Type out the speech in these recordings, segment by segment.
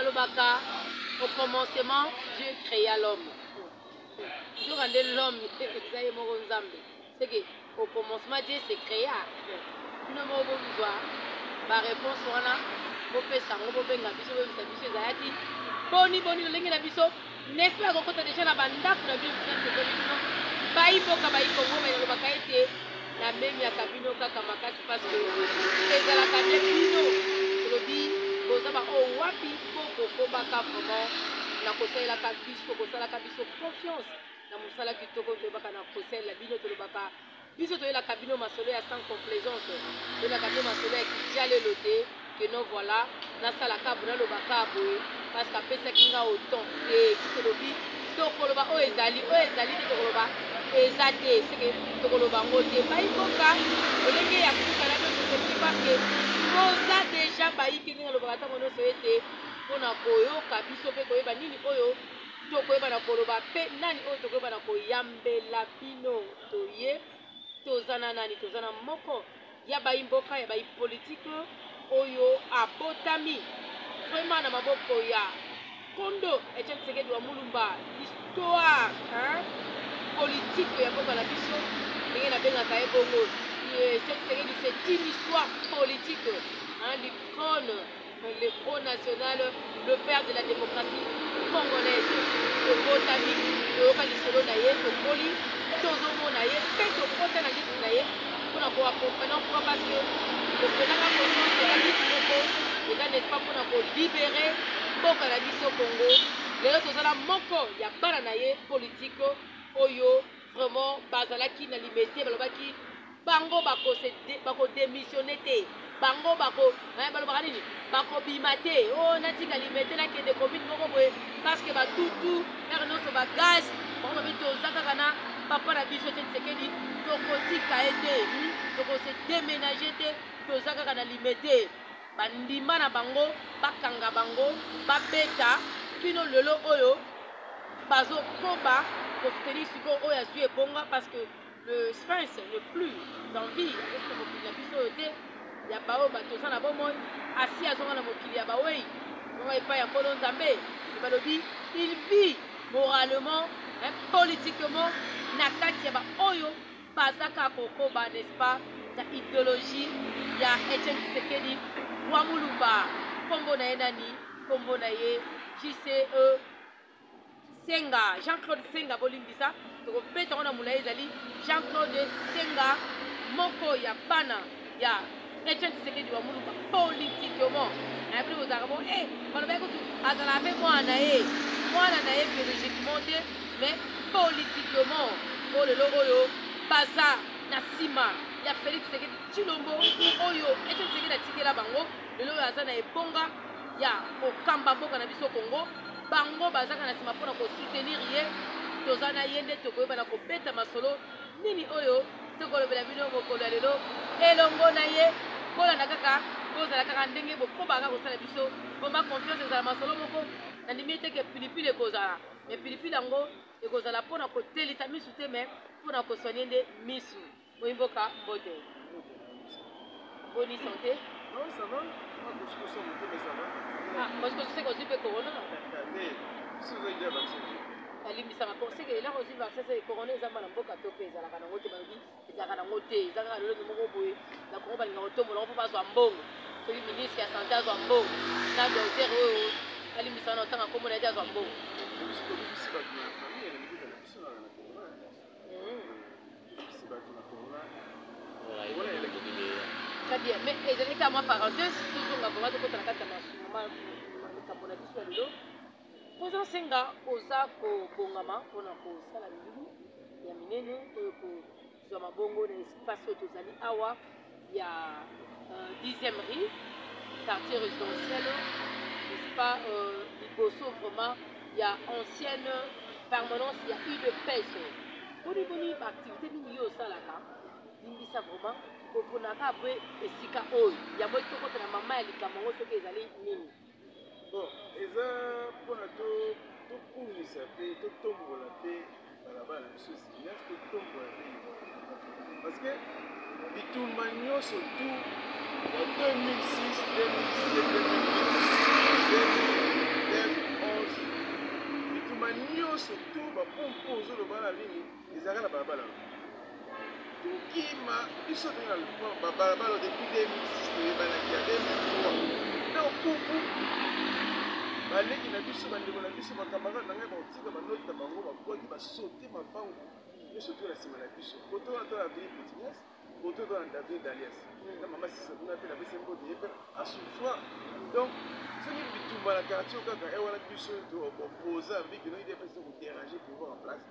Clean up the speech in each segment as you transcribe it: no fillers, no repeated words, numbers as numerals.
Balobaka, au commencement, Dieu créa l'homme. Dieu rendait l'homme, c'est que au commencement, Dieu s'est créé. Une ma réponse, on a boni boni lolenge na biso n'est-ce pas kokota déjà na bandako na biso baiboka baikongo balobaka ete na memi ya kabino kaka makasi parce que ezalaka nde bino tolobi bozaba owapi po kokobaka vraiment na kosalelaka biso kosalaka biso confiance na mosala kitoko toyebaka na kosalela bino tolobaka biso toyelaka bino masolo ya sans complaisance toyelaka bino masolo ya kijalelo te que non voilà nasalaka buna lobaka boye parce qu'apesaki nga autant te tolobi tokoloba oyo ezali te tokoloba eza te seke tokoloba ngo te bayiboka olenge ya kukana totosepi parce que boza déjà bayiki ndenge alobaka ntango nyonso ete mpona koyoka biso mpe koyeba nini oyo tokoyeba na koloba mpe nani oyo tokoyeba na koyambela bino toye toza na nani toza na moko ya bayimboka ya bayipolitike oyo abotami vraiment na maboko ya kondo Etienne Tshisekedi wa Mulumba histoire politique ya mboka na biso ndenge nabengaka ye bongo Etienne Tshisekedi c'est une histoire politique l'icône le Front National le père de la démocratie congolaise tobotami toyoka lisolo na ye tokoli tozomona ye mpe tokota na liti na ye mpona koakompagna pourquoi parce que toprenaka conscience ya liti moko eza n'est-ce pas mpona kolibere mboka na biso Congo lelo tozala moko ya bana na ye politike oyo vraiment bazalaki na limité balobaki bango bakodémissionne te bango balobaka nini bakobima te o natika limité nakende commune moko boye parce que batutu ere nyonso bagaz bango babi toza kaka na papa na biso te Tshisekedi tokotika ye te tokose déménage te toza kaka na limité bandima na bango bakanga bango babeta kino lelo oyo bazokoba kosoutenir sikoyo oyo azwi ebonga parce que le sphinx n'est plus en vie avec mokili na biso oyo te ya baoyo batoza na bomoi asi azonga na mokili ya bawei zonga epai ya nkolo nzambe balobi il vit moralement politiquement na kati ya baoyo bazaka kokoba n'est-ce pas na idéologie ya Etienne Tshisekedi wa Mulumba kombo na ye nani kombo na ye JCE Senga Jean-Claude Senga bolimbisa tokobeta ngo na molai ezali Jean-Claude Senga moko ya bana ya Etienne Tshisekedi wa Mulumba politiquement après ozalaka bo balobaki kutu azala mpe mwana na ye biologiquement te mais politiquement o lelo oyo baza na nsima ya Félix Tshisekedi Tshilombo oyo Etienne Tshisekedi atikela bango lelo oyo aza na ebonga ya kokamba mboka na biso Congo bango bazaka na nsima mpona kosoutenir ye toza na ye nde tokoyeba na kobeta masolo nini oyo tokolobela bino mokolo ya lelo elongo na ye kolanda kaka kozala kaka ndenge bokobaka kosala biso bomba confiance ezala masolo moko nandimi eteke pilipili ekozala me pilipili yango ekozala mpona kotelisa misu te me mpona kosonie nde misu moyimboka mbote boni santé ça va. Parce que je sais qu'on dit que corona. alimbisaka koseke eloko ozwi vaccin se corona eza mbala mboka to mpe ezalaka nango te balobi ezalaka nango te ezalaka lolenge moko boye na kongo balinga kotombola ngo mpo bazwa mbongo soki ministre ya sante azwa mbongo na docteur oyo alimbisaka na otanga nkombo na ye te azwa mbongo très bien mais ezali ka mwa parenthèse tozonga vraimen tokota na kati ya makambo na biso ya lelo poza senga oza kobongama mpona kosala milulu ya minene oyo kozwa mabongo na espace oyo tozali awa ya 10e rue quartier résidentiel n'est-ce pas liboso vraiment ya ancienne permanence ya UDPS boniboni baactivité nini yo osalaka limbisa vraiment oponaka mpe esika oyo yango tokota na mama ya likambo yango soki ezali nini bon eza mpona tokumisa mpe totombola mpe balabala na biso signage totombola mpe parce que bitumba nyonso tu ya 2006 2007 2008 nyonso to bapompo ozoloba na nini ezalaka na balabala tokima biso toza na balabala depuis 2006 toyebanaki ya 2003 donc pupu baleki na biso bandeko na biso bakamarade na ngai bakotika banoti na bango bakwaki basote mabango nyonso to na nsima na biso koto wana to na vili petinias koto to na david alias na mama sisabuna mpe na pesa mbote ye mpe asouffra donc soki bitumba na quartier kaka ewana biso tobopoza viki noki te pesa kodéranger pouvoir en place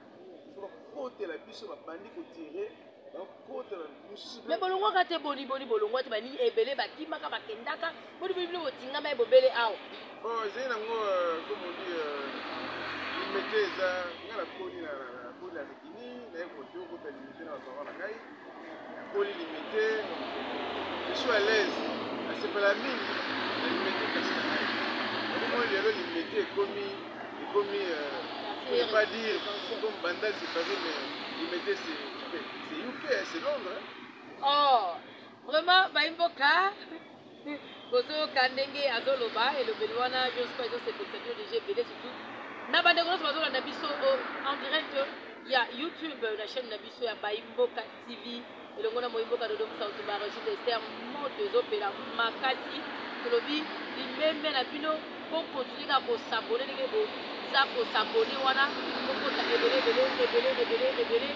ifo bakotela biso babandi kotire bakotela mosusu mais bolongwaka te boni bolongwa te banini ebele bakimaka bakendaka boni bino botingama ebobele awa bon ezali nango komoni limete eza nga nakoli na rekini naye kote okota limete na baparent na ngai nakoli limete jesu à l'aise nasepela mingi na limete kasi na ngai okomoni lelo limete ekomi pas dire comme bandal c'est paris mais limete c'est UK c'est Londres oh vraiment baimboka bozoyoka ndenge azoloba elobeli wana jospa ezosepelisa bino deja ebele surtout na bandeko nyonso bazolanda biso en direct ya youtube na chaîne na biso ya baimboka tv elongo na moimboka dodo musautumba régide ester moto ezopela makasi tolobi limembe na bino bokontinue kaka kosabone ndenge boza kosabone wana bokota ebele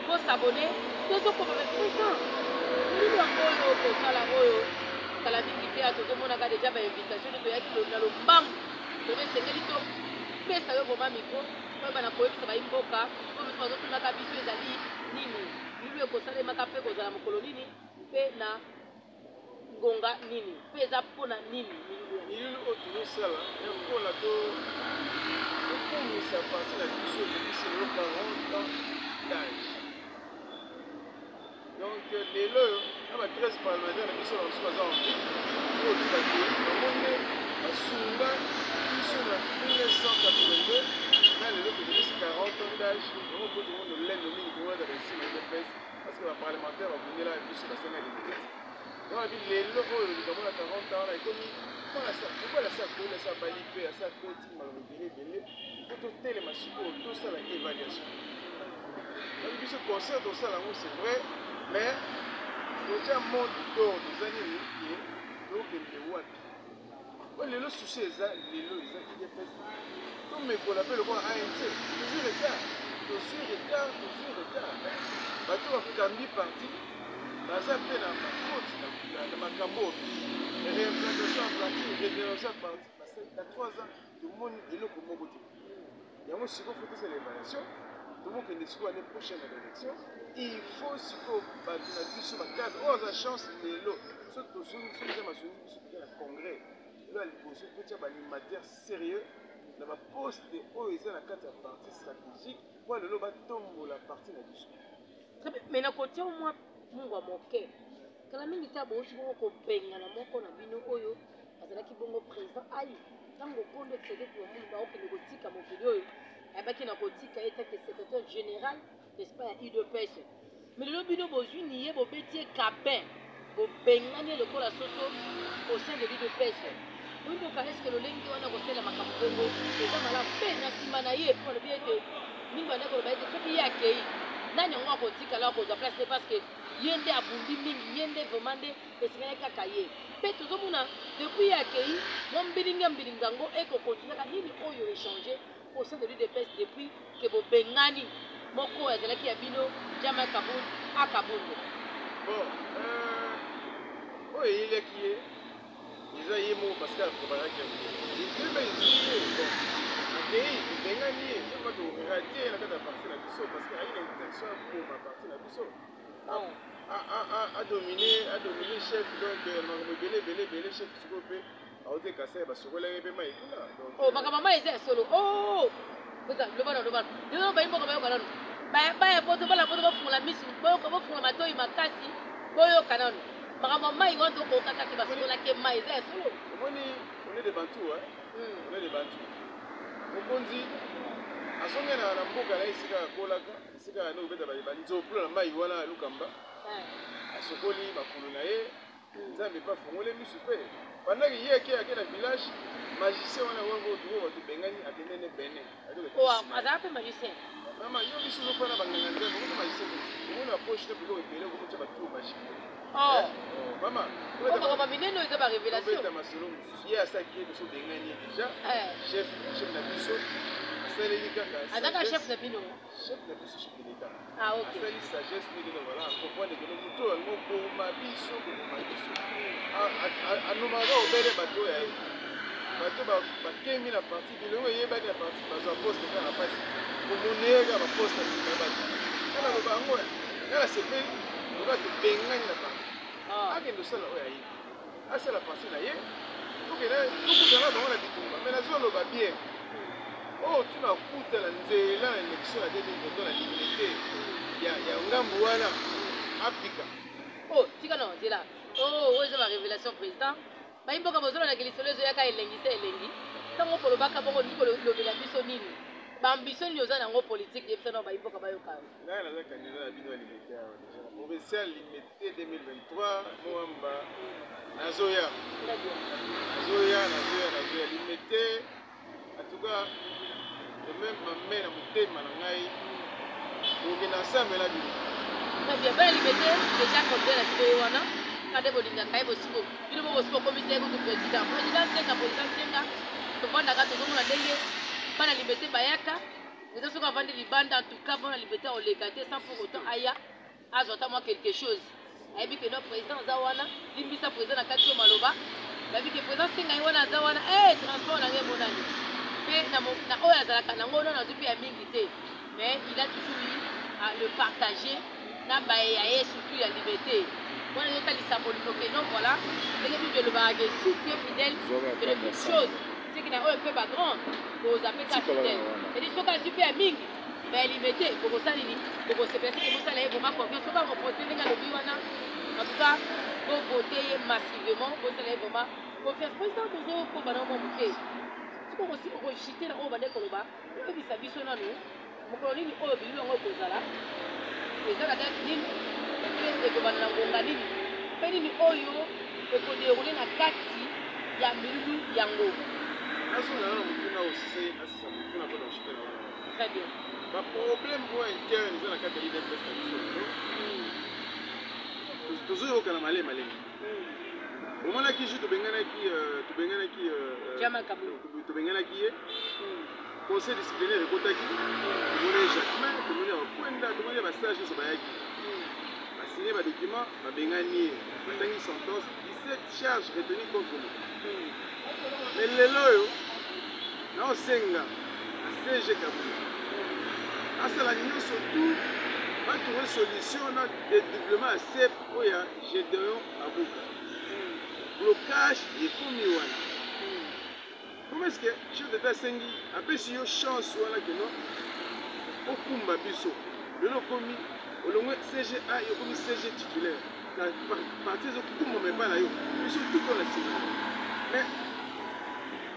bosabone tozokoma baprésent nini yango oyo kosala oyo kala mingi te tozomonaka deja bainvitation toyaki na lombangu tozosengeli topesa yo vraimen micro oyebana koyebisa baimboka oyo mosu bazotunaka biso ezali nini lulu ekosalemaka mpe kozala mokolo nini mpe na ngonga nini mpe eza mpona nini milulu oyo tozosala mpona tokomisa parti na biso ebebisi lelo 40 ans d'âge donc lelo na ba 13 parlementaire na biso na mosusu baza en vie oyo tubakei bamone basunga biso na 1982 na lelo tobebisi 40 ans d'âge yango mpo tomono lendo mingi tomonaka baesima edps parce que baparlementaire babundela biso basanga limite donc abi lelo oyo likambo na 40 ans wana ekomi okola sa kola sa bali mpe asa koti makambo ebele ifo totelema sikoyo tosala évaluation donc biso concert tosala yango c'est vrai mais totia monde d'or toza nini ye tokende wapi oyo lelo susi eza lelo eza idps tomekola mpe lokola ant tozwi retard bato bakambi parti baza mpe na bafaute na makambo réimplantation ya parti révération ya parti na 3 ans tomoni eloko moko te yango sikoyo fo tosala évaluation tomokende sikoyo année prochaine na l'élection il faut sikoyo bato na biso bacadre oyo aza chance lelo soki toza masoni biso toke na congrès elo ya liboso totia baanimateur sérieux na baposte oyo eza na kati ya parti stratégique mpo lelo batombola parti na biso mais na kotia omwa mungu ya moke kala mingi te abouti bongo kobengana moko na bino oyo azalaki bongo président ai ntango kondo exedeki bamunu baokende kotika mokili oyo ayebaki na kotika etake secrétaire général n'est-ce pas ya udps mais lelo bino bozwi niye bobeti ye cabin bobengani lokola soso au sein de l'udps oyimboka eske lolenge wana kosala makambo bongo eza malamu mpe na nsima na ye mpo balobi ete mingi banda koloba ete soki ye akei nani yango akotikala akozwa place te parce que ye nde abundi mingi ye nde vraimen nde esengeli kaka ye mpe tozomona depuis ye akei mwa mbilinga yango ekokontinaka nini oyo échange au sein de l'udps depuis ke bobengani moko oyo azalaki ya bino jama akabundo bon oyo eyelaki ye eza ye moko pascal akobaraki yango epembe ezwi ye bon akei ebengani ye mpaka torate na kati ya parti na biso parce que ayi na intention ya koma parti na biso adomine chef donc makambo ebele chef sikoyo mpe aotekasa ye basokolaki mpe mai kuna makambo mai eza ya solo lobana lelo bayimboka bayoka nano baya poto bala poto bafungola misu bafungola matoyi makasi boyoka nano makambo mai wana tokokaka te basokolaki mai eza ya solo omoni on est des bantous on est des bantous mokonzi azonge na mboka na esika akolaka esika yana obeta banzopula na mai wana ya lukamba asokoli bakulu na ye nzambe epa fongole misu mpe pendant que ye ke na village magicien wana wango tuko watu bengani akendene bene aza pe magicien mama yo biso no fana banganga nzambe ko magicien ko na poche te bilo epele ko tsa batu magique mama ba mineno eza ba révélation beta masolo ye asaki to so bengani déjà chef na biso asali kaka azaka chef na bino chef na biso chef de l'état ok asali sagesse ndenge na voilà comprendre que muto yango ko mabiso anomaka obele bato ya ye bato bakemi na parti bilongo eyebaki na parti bazwa poste kaka na pasi komoneyeka baposte na bato kana loba yango yala sepeli loba tobengani na parti akende osala oyo ayebi asala parti na ye tokutana bango na bitumba mai nazoloba bien oyo tuna kuta na nzela na élection ya 2022 na limité ya ngambu wana apika tika na nzela oyo eza barévélation président bayimboka bozolonaka lisolo ezoyaka elengisa elengi ntango kolobaka bongo ndiko lobela biso nini baambition nini oza nango politique yebisa nao bayimboka bayoka ngai naza kandida na bino ya limité awa déjà provincial limité 2023 moamba nazoya limité en tout cas même mame na motema na ngai okende ensemble na bino bien bana limité déjà condé na bino ye wana kade bolingaka ye bosiko bino bo bosiko komisa ye kutu président senga tovandaka tozomona ndenge bana limité bayaka eza soki avandi libanda en tout cas bona limité oleka te sans pour autant aya azwa ta mwa quelque chose ayebi ke no président aza wana limbisa président na kati yo maloba bayebi ke président senga ye wana aza wana transport nange emonani mpe na oyo azalaka nango nano azwi mpe ya mingi te mais il a toujours eu à le partager na bayeya ye surtout ya liberté wana ezotalisa bolingo ke non voilà ndenge bible elobaka si tu es fidèle que de toute chose seki na oyo mpe bagrand kozapeka fidèle cedi soki azwi mpe ya mingi mais liberté bokosala nini bokosepesa ke bosala ye vraimen confiance soki bakoprose ndenge alobi wana en tout cas bovote ye massivement bosala ye vraimen confiance président tozokomba na mwa moke soki okoshite na oyo bande koloba oyebisa biso nanu mokolo nini oyo bilulu yango ekozala ezalaka nini ekobana na ngonga nini mpe nini oyo ekoderoule na kati ya milulu yango nazongana na motuna osise asisa motuna mpona oshite na wana très bien baproblème oyo interne eza na kati ya lidepes na biso tozoyoka na malema omonaki ju tobenganaki ye conseil disciplinaire ekotaki tomoni jacquemain tomoni bakwenda tomoni basage nyonso bayaki basigne badocument babengani ye batangi sentence 17 charge retenu contre lui mais lelo oyo naosenga acg kabula asala nyonso tout batrouve solution na dédoublement ya sep oyo ya gédeon abuka blocage ekomi wana comment est-ce que chef d'état asengi apesi yo chance wana keno okumba biso lelo okomi olongwe cga yokomi cg titulaire na parti ezokumbama epai na yo biso tuko na nsima mais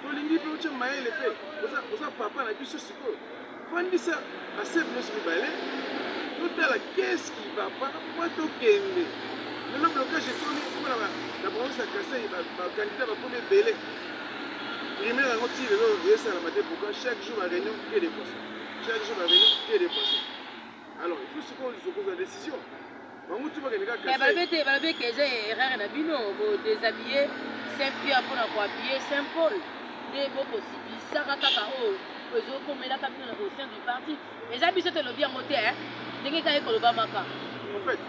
tolingi mpe otya mayele mpe oza papa na biso sikoyo fandisa basep nyonso mibale totala qu'est-ce qui va pas po tokende lelo blocage ekomi mpona na province ya kasai bakandidat bakomi ebele primaire yango ti lelo esalama te pourquoi chaque jour ba réunion que des poissons alors il faut se décision bango tu bakende kaka balobi ke eza erreur na bino bodéshabiller saint pierre mpona kohabiller saint paul nde bokosibisaka kaka oyo ezokomelaka bino au sein du parti eza biso telobi yango te ndenge kaka ekolobamaka en fait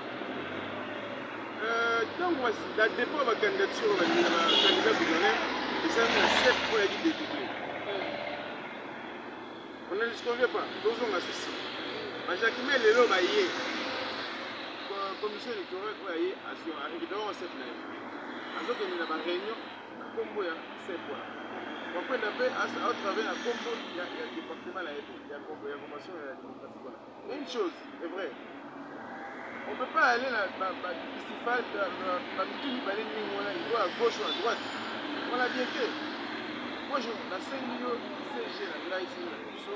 ntango na dépôt ya bacandidature bacandidat gouverneur ezali na sep oyo yaki dédoublé on ne disconvient pas tozonga susi bajacquemain lelo baye commission électorale oyo aye arécupérant sep na ye azokende na baréunion na nkombo ya sep wana bakwenda mpe aotravers na nkombo ya département na ye ya formation ya démocratique wana une chose est vrai on ne peut pas aller na bicifal bamitu mibale mingi wana il doit à gauche ou à droite on a bien fait moi nasengi yo cg na ngai sini na biso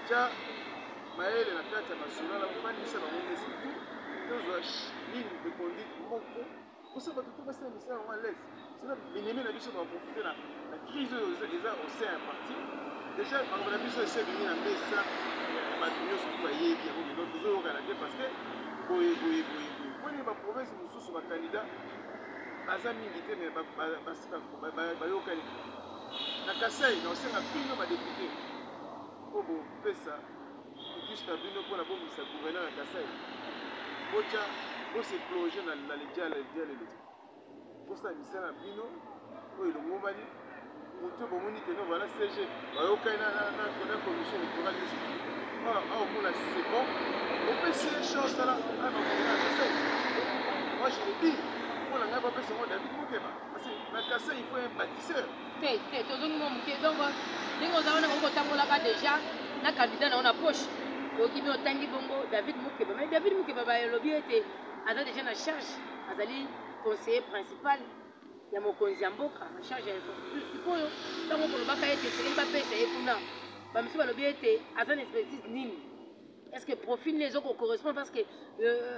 tya mayele na kati ya national afandisa bango nyonso tu tozwa ligne de conduite moko posa bato to basala misala yango à l'aise c'est bien-aimé na biso va profiter la crise eza au sein ya parti déjà makambo na biso ese ebimi na mesa ya bato nyonso mpo bayebi yango lelo tozoyokana te parce que boye poni baprovince mosusu bakandidat baza mingi te me bayokani na Kasai na osenga bino badepute mpo bopesa kitus na bino mpona bomisa gouverneur ya Kasai botya bose plonger na lediala lelo te mposa misala bino oyo elongomani moto bomoni keno vala CG bayokani na commission électorale nyonso aomona c'est bon opesi ye chance ala na gouverneur ya Kasai. Moi je le dis pour la ngai bapesa ngo David Mokeba parce que na Kasai il faut un bâtisseur te tozongi mo moke donc ndenge ozaona okotambolaka déjà na candidat na on approche okibi otangi bongo David Mokeba mais David Mokeba balobi ete aza déjà na charge azali conseiller principal ya mokonzi ya mboka na charge ya infrastructure sikoyo ntango kolobaka ete selingi bapesa ye kuna bamisi balobi ete aza na expertise nini est-ce que profil les autres correspond parce que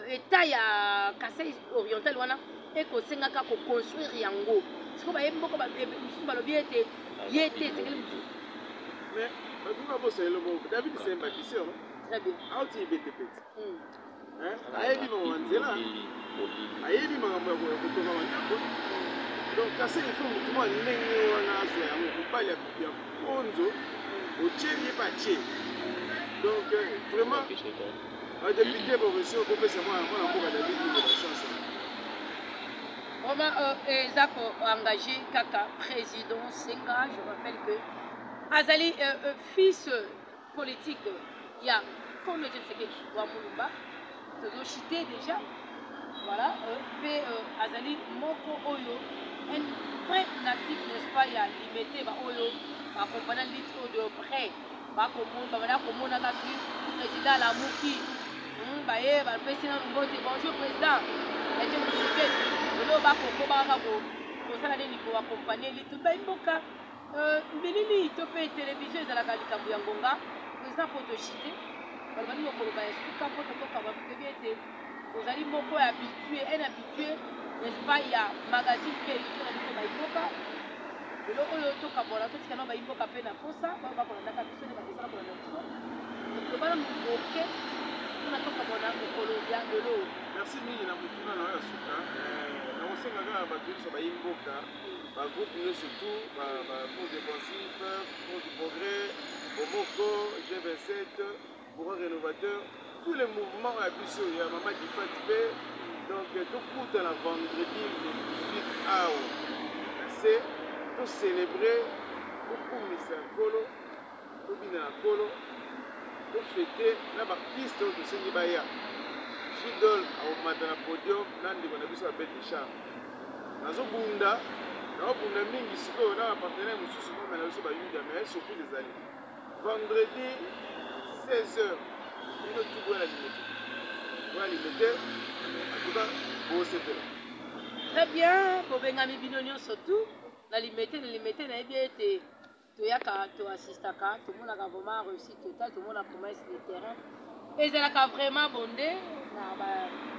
état ya Kasai oriental wana ekosengaka koconstruire yango siko bayebi mboka mosusu balobi ete ye te esengeli mosusu mais batunga bosalelo moko David c'est un bâtisseur très bien aoti ebetepeti ayebi makambo ya nzela ayebi makambo ya kotonga bandako donc Kasai il faut motu mwa ndenge wana azwa yango mobali ya konzo otie ye mpe atie donc vraiment badepute boreso kopesa mwana mboka David Mokeba chance vraiment eza koengage kaka président Senga. Je rappelle que azali fils politique ya Kombe Tshisekedi wa Mulumba tozochite déjà voilà pe azali moko oyo un vrai natif n'est-ce pas ya limité ba oyo accompagner l'île de près babanda komona kasi président Lamuki baye bapesi na mbote bonjour président ete Tshisekedi lelo bakokobaka kosala nini po accompagner l'île bayimboka mbilili to mpe télévision ezalaka likambo ya ngonga président po tochite balobani mokoloba ya suka mpo tokokaba toyebi ete ozali moko ya habitue un habitue n'est-ce pas ya magazine mpe émission na biso bayimboka lelo oyo tokabola totikana bayimboka mpe na posa bao bakolandaka biso nde bakosala kolanda biso tobana moke mpona tokabola mokolo ya lelo. merci mingi na motuna na oyo ya suka nakosenga kaka bato nyonso bayimboka bagroupe nyonso tout baforce défensif force du progrès Bomoko G27 Mouvement rénovateur tous les mouvements ya biso ya mama Difati mpe donc tokuta na vendredi le 18 août c'est pour célébrer tokumisa nkolo tobina na nkolo tofete na baartiste oyo tosengi baya Jidol aomata na podium na ndeko na biso ya bete charme nazobunda naobunda mingi sikoyo na bapartenaire mosusu mama na biso bayuda mais surtout ezali vendredi 16h ino tuku ya la limité en tout cas bosepela très bien bobengami bino nyonso tu na limité nayebi ete toyaka toassistaka tomonaka vraiment réussite totale tomona promesse de terrain ezalaka vraiment bonde na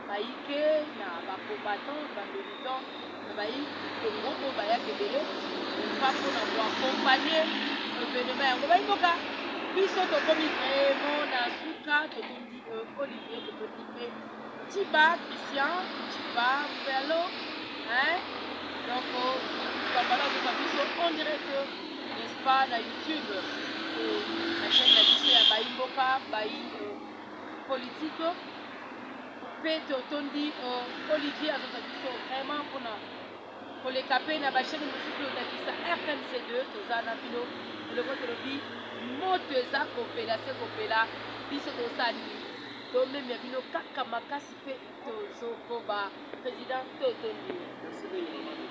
baike na bacombattant bamilitant na bayi kongo oyo bayaka ebele pa mpona koaccompagne événement yango bayimboka biso tokomi vraiment na suka tokondi Olivier tokondi mpe Tiba Christian Tiba Mbelo donc tukambala ozoka biso on dirait que n'est-ce pas na YouTube na chaîne na biso ya bayimboka bayi politique mpe totondi Olivier azoka biso vraiment mpona koleka mpe na bachaine mosusu olakisa RMC2 toza na bino eloko tolobi moto eza kopela se kopela biso tosali tomemya bino kaka makasi mpe tozokoba président totondi. merci mingi mama.